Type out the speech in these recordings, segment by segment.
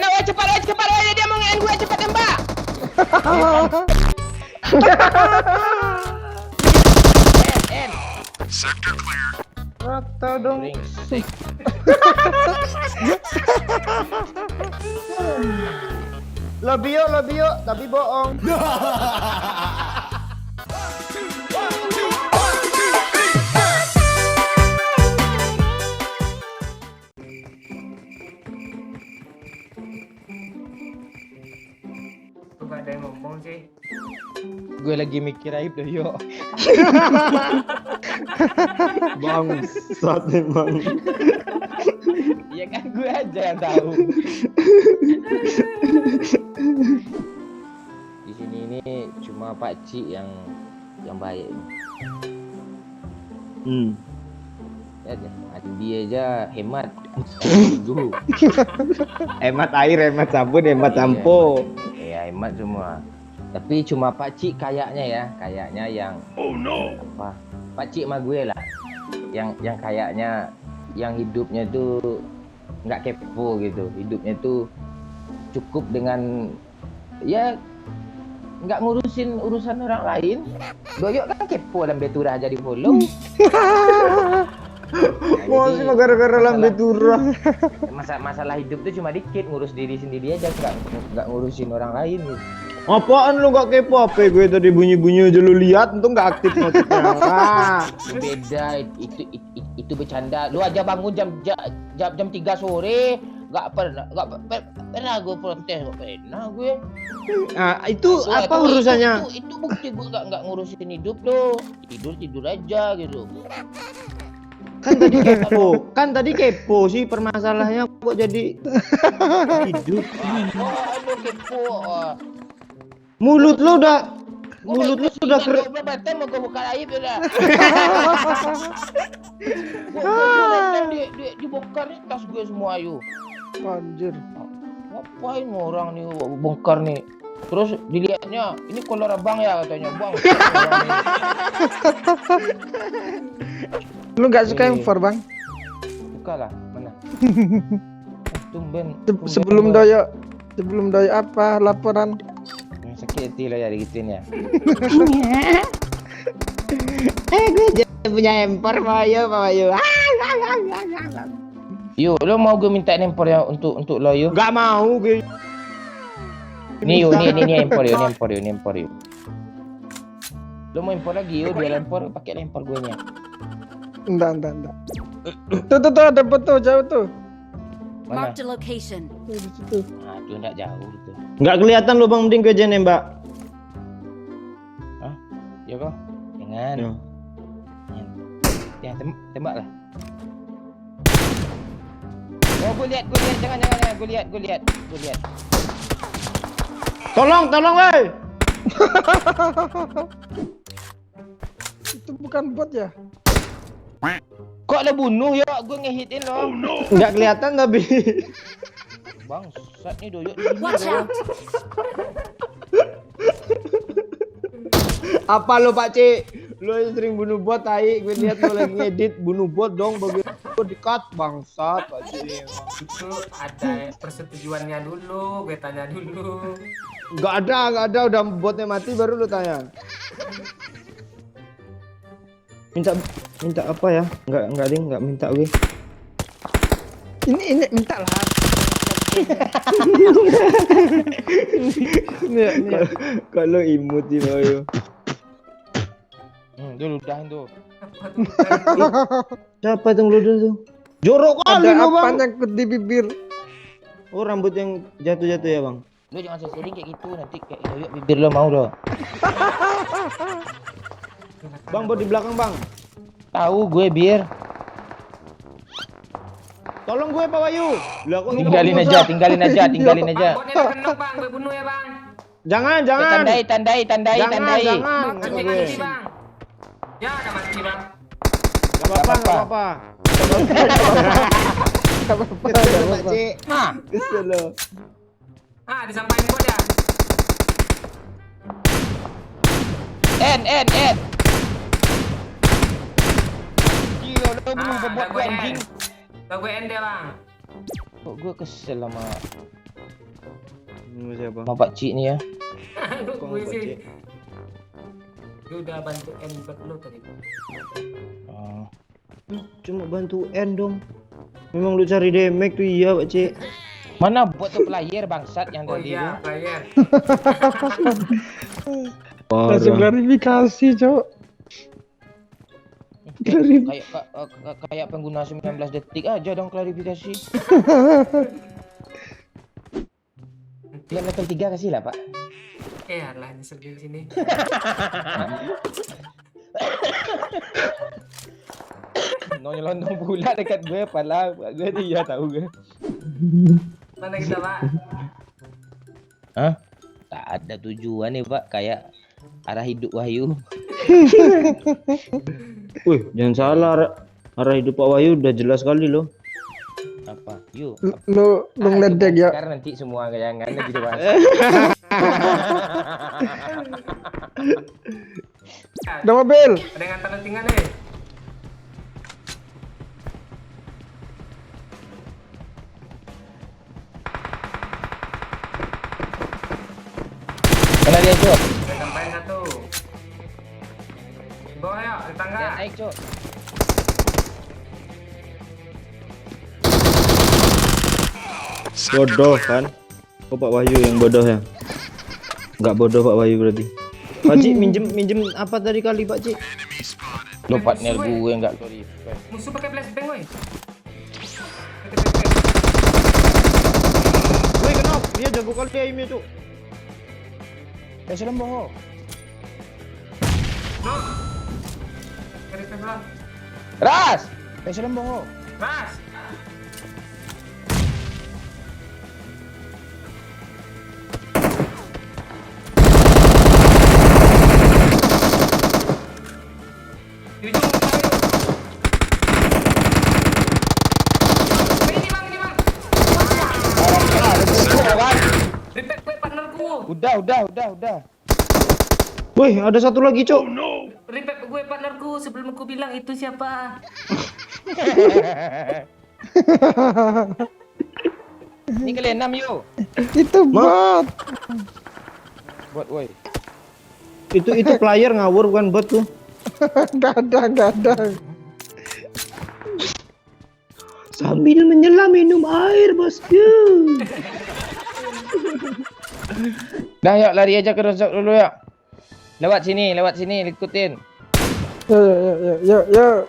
Kena weh, cepat weh, dia mau nge-end gue, cepat tembak. End. Sector clear. Rata dong. Brengsek. Lebih yuk, tapi bohong. Tuh gak ada yang ngomong sih. Gue lagi mikir Aib dah yuk. Bangsat emang. Ya kan gue aja yang tahu. Di sini ini cuma Pak Cik yang baik. Ya, dia aja hemat. Dulu. Hemat air, hemat sabun, hemat sampo. Iya, hemat semua. Tapi cuma Pak Cik kayaknya yang apa? Pak Cik sama gue lah. Yang kayaknya yang hidupnya tuh nggak kepo gitu. Hidupnya tuh cukup dengan ya nggak ngurusin urusan orang lain. Doyok kan kepo dan beturah jadi follow. Mau sih gara-gara lambe turah. Masalah hidup tuh cuma dikit, ngurus diri sendiri aja, nggak ngurusin orang lain gitu. Apaan lu gak kepo? HP gue tadi bunyi-bunyi aja lu lihat, untung gak aktif notifnya. Beda itu bercanda. Lu aja bangun jam 3 sore, nggak pernah gue protes, nggak pernah gue. Nah, itu apa urusannya? Itu bukti gue nggak ngurusin hidup tuh. Tidur aja gitu. Kan tadi kepo sih, permasalahannya kok jadi hidup. Lu kepo. Mulut lu sudah keren. Mau gue buka aib udah. Gue dibongkar nih tas gue semua yuk. Anjir. Ngapain orang nih bongkar nih? Terus dilihatnya, ini kolor abang ya katanya, bang. Lu nggak suka M4 bang? Suka lah, mana? Tumben. Sebelum doyok apa laporan? Sakit hati lah ya digituin ya. Gue punya M4 Pak Bayu. Yuk, lo mau gue minta empor ya untuk lo yuk? Gak mau gue. Nih yuk, ini empor yuk. Lo mau empor lagi yuk, dia empor pakai empor gue nya. Enggak. Tuh ada foto jauh tuh. Mana? Marked a location. Tuh, di situ. Nah, itu enggak jauh itu. Nggak kelihatan lu bang, mending gue aja nembak. Hah? Ya kok? Jangan. Ya. Ya, tembak lah. Oh, gue lihat, jangan, gue lihat. Tolong, woi. Itu bukan bot ya? Kok lo bunuh ya? Gue ngehitin lo. Nggak kelihatan tapi. Bangsat nih doyok di sini. Watch out! Apa lo Pak Cik? Lo yang sering bunuh bot tai, gue lihat lo lagi ngedit bunuh bot dong, bagi lo di-cut bangsat Pak Cik. Itu ada persetujuannya dulu, gue tanya dulu. Nggak ada, udah botnya mati baru lo tanya. Minta apa ya? Nggak minta gue. Ini minta lah. Kalau imut sih Bayu. Dulu udahin tuh. Siapa tuh ngeludul tuh? Jorok kali Ada lo apa bang. nyangkut di bibir? Oh rambut yang jatuh ya bang. Lo jangan sering kayak gitu, nanti kayak doyok bibir lo mau lo. Bang bot di belakang bang. Tahu gue bir. Tolong gue Pak Bayu. Lah kok Tinggalin aja. Bang, botnya terkenok bang, gue bunuh ya bang. Jangan. Tandai. Jangan. Mati lagi bang. Ya udah mati bang. Gak apa-apa. Kesel Pak Cik. Nah, Kesel lo. Disampaikan bot ya. end. Gila lo bunuh bobot gue anjing. Udah gue end ya bang. Kok gue kesel sama Sama siapa? Sama Pak Cik nih ya. Kok Gue Pak sih. Cik? Gue udah bantu N buat lu tadi. Oh. Cuma bantu N dong. Memang lu cari damage tuh iya Pak Cik. Mana buat tuh player bangsat yang Oh tadi iya, tuh? player. Langsung Parah. klarifikasi, Cok. Kayak pengguna 19 detik aja dong klarifikasi. Lihat level 3 kasih lah, Pak. Lah nyesel di sini. Nyelonong pula dekat gue pala. Gue dia tahu gue. Mana kita, Pak? Hah? Tak ada tujuan nih, Pak. Kayak arah hidup Wahyu. Wih, jangan salah. Arah hidup Pak Wahyu udah jelas sekali loh. Apa? Yuk. Lu ngeledek ya. Sekarang nanti semua kayangannya gitu, Pak. Ada mobil. Ada yang antar tinggal nih. Mana dia, Cok? Ada tambahin satu. Di bawah ya, di tangga. Dia naik, Cok. Bodoh kan? Oh Pak Wahyu yang bodoh ya? Enggak bodoh Pak Wahyu berarti. Pak Cik minjem apa tadi kali Pak Cik? Lo partner gue enggak lo request. Musuh pakai flashbang, woi. Wih kenapa? Dia jago kali aimnya Cuk. Salam bohong. No. Dari sebelah. Ras. Salam bohong. Mas. Di ujung ini bang, ini bang. Repack gue partnerku. Udah. Wih ada satu lagi Cuk. Repack gue partnerku sebelum aku bilang itu siapa. Ini kalian 6 yuk. Itu bot. Buat woi. Itu player ngawur bukan bot tuh. Gak ada. Sambil menyelam minum air bosku. Dah yuk lari aja ke rozok dulu ya. Lewat sini, ikutin. Yo.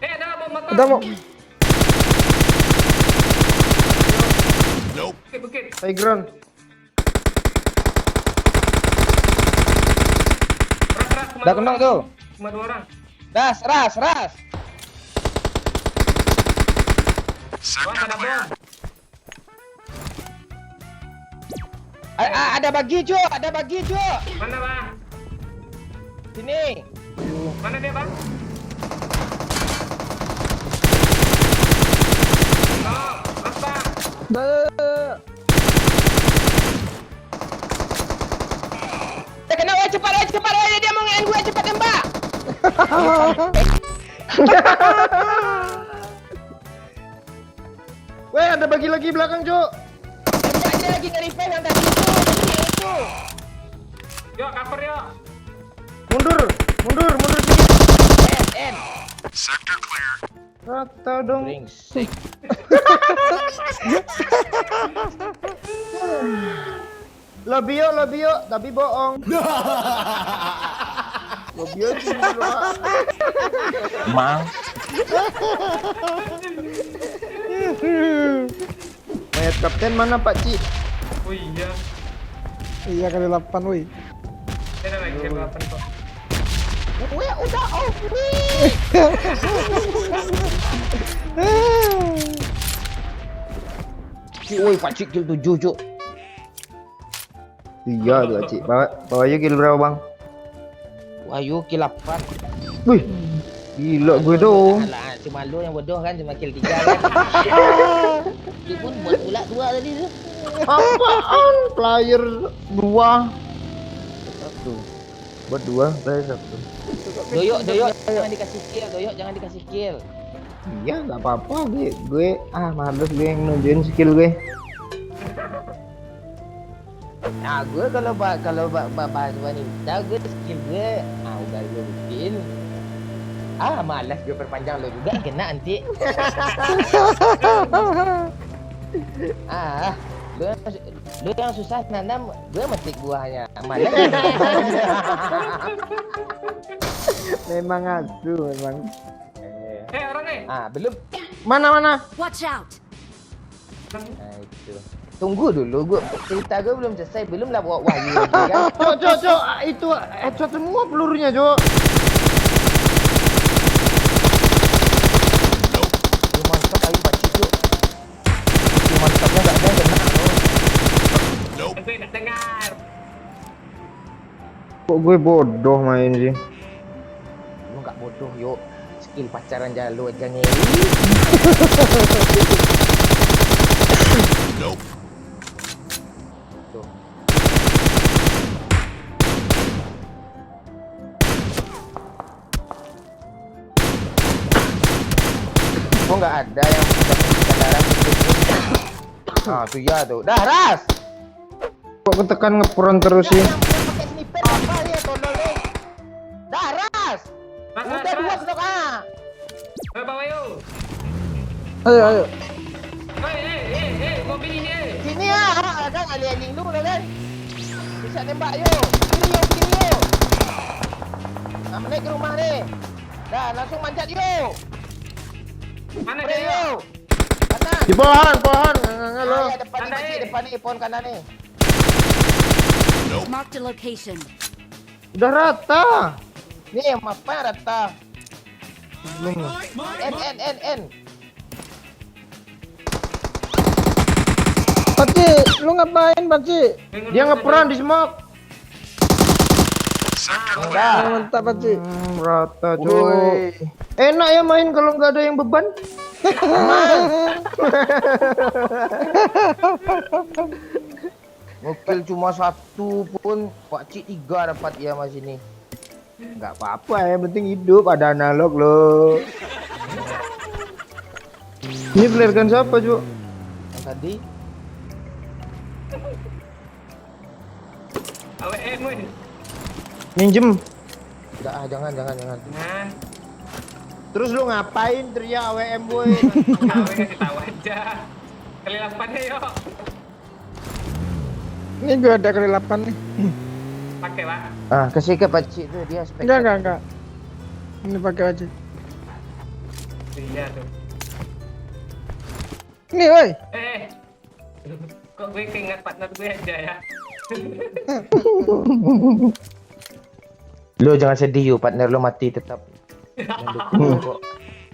Ada motor. Ada mau. Bukit. Playground. Ras. Dah kena tuh. Cuma 2 orang. Ras. Wah, ada bom. Ada bagi, Cok. Mana bang? Sini. Mana dia bang? Oh, ras bang. Kena woi cepat woi dia mau nge gue cepat tembak. Weh ada bagi lagi belakang Cuk. Tembaknya lagi nge-revive yang tadi itu. Yuk, cover yuk. Mundur sedikit. N. Rata dong. Brengsek. Lebih yuk, tapi bohong. Lebih yuk sih Mang. Mayat kapten mana Pak Cik? Oh iya. Iya kali 8 woi. Ada lagi siapa kok. Gue udah off. Woi, Pak Cik kill 7, Cuk. Iya tuh Pak Cik. Bawa yuk kill berapa Bang? Wahyu kill 8. Wih, gila gue dong. Alah, cuma lu yang bodoh kan cuma kill 3 kan. Dia pun buat pula 2 tadi tu. Apaan? Player 2. Satu. Buat 2, player 1. Doyok jangan dikasih kill. Iya, nggak apa-apa gue males gue yang nunjukin skill gue. Nah, gue bahas wanita, gue skill gue, udah gue bikin. Malas gue perpanjang lo juga kena nanti. Lu yang susah nanam, gue metik buahnya. Malas. Memang asu, memang. Orang Belum. Mana? Watch out! Itu. Tunggu dulu, cerita gue belum selesai, belum lah bawa Wahyu lagi kan. Cok, itu headshot semua pelurunya, Cok. Lu mantap ayo pakcik Cuk. Lu mantapnya gak ada yang kena lo. Gue nak dengar. Kok gue bodoh main sih? Lu gak bodoh yuk. Skill pacaran jalu aja ngeri. Tuh. Kok nggak ada yang bisa darah tuh ya tuh. Dah ras. Kok ketekan ngepron terus sih? Yang pakai sniper apa ya tolol nih. Dah ras. Udah dua stok Bawa yuk. Ayo. Mobil ini. Sini ya, kan alien lu kan. Bisa nembak yuk. Kiri yuk. Naik ke rumah nih. Dah langsung manjat yuk. Mana Udah dia? yuk. Kanan. Di pohon. Halo. Ya, depan Kanan, nih, depan nih, pohon kanan nih. Mark the location. Udah rata. Nih, apa rata? N. Pakcik, lu ngapain Pakcik? Dia ngepron di smoke. Enggak. Mantap Pakcik. Rata, Woi. coy. Enak ya main kalau nggak ada yang beban. Ngukil cuma satu pun, Pakcik 3 dapat ya mas ini. Enggak apa-apa. Apa yang penting hidup, ada analog loh. Ini flare gun siapa, Cuk? Yang tadi AWM weh. Minjem. enggak, jangan. Nah, Terus lu ngapain teriak AWM boy? AWM kasih tahu aja. Kali 8 yuk. Ini gue ada kelilapan nih. Pakai, Pak. kasih ke Pakcik tuh dia spek. Enggak. Ini pakai aja. Iya tuh. Ini woi. Kok gue keinget partner gue aja ya. Lu jangan sedih yuk, partner lu mati tetap. Yang dukung lu kok.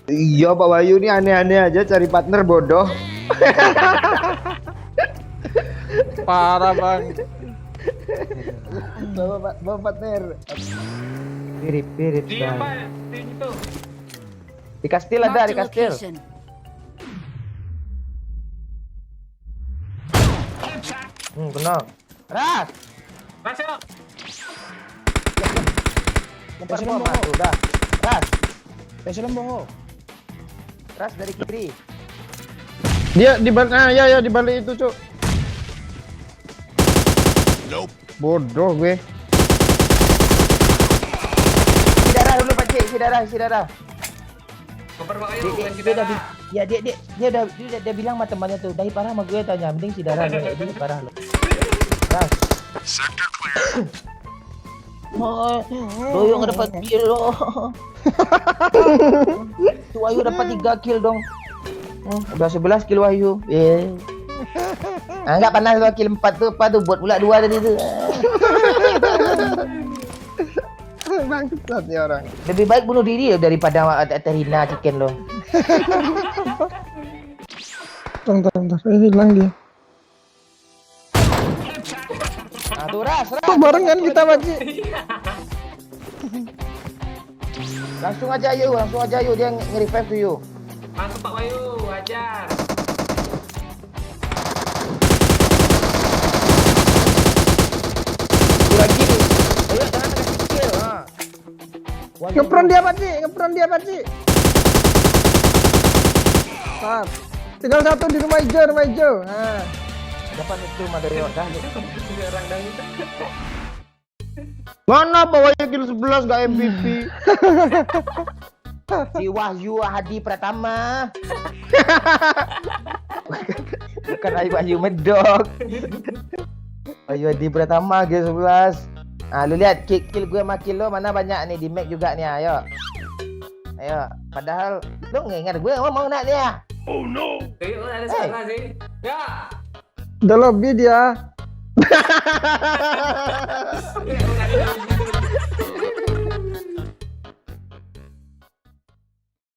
Iya Pak Wahyu ini aneh-aneh aja cari partner bodoh. Parah bang. Bawa partner. Mirip Di apa? Di itu. Di kastil ada, Mark di the kastil. location. Kena. Ras. Masuk. Lempar bom tuh dah. Ras. Ras dari kiri. Dia di balik, ya di balik itu cuk. Bodoh gue. Isi darah dulu Pakcik, isi darah. Koper Pak Ayu, bukan Dia kita. dah dia bilang sama temannya tuh, "Dahi parah sama gue tanya, mending si darah dia parah lo." Ras. Doyong dapat kill lo. Tuh Wahyu dapat 3 kill dong. Udah 11 kill Wahyu. Enggak panas lo kill 4 tuh, apa tuh buat pula 2 tadi tuh. Bangsat ya orang. Lebih baik bunuh diri daripada terhina chicken lo. Bentar. Hilang dia. Tuh ras. Kok barengan kita Pakcik? Langsung aja yuk dia nge-revive tuh yuk. Masuk Pak Wayu, ajar. Lagi nih. Ayo jangan kasih kill. Ngepron dia Pakcik. Tinggal satu di rumah hijau. Nah. Dapat itu Madoyo dah. Orang dangdut. Mana bawahnya kill 11 gak MVP? Si Wahyu Hadi Pratama. Bukan Wahyu Medok. Wahyu Hadi Pratama G11. Ah, lu lihat kill gue sama kill lo mana banyak nih di Mac juga nih, ayo. Ayo, padahal lu nggak ingat gue ngomong nak dia. Ada salah sih. Ya. Udah lebih dia. Udah ada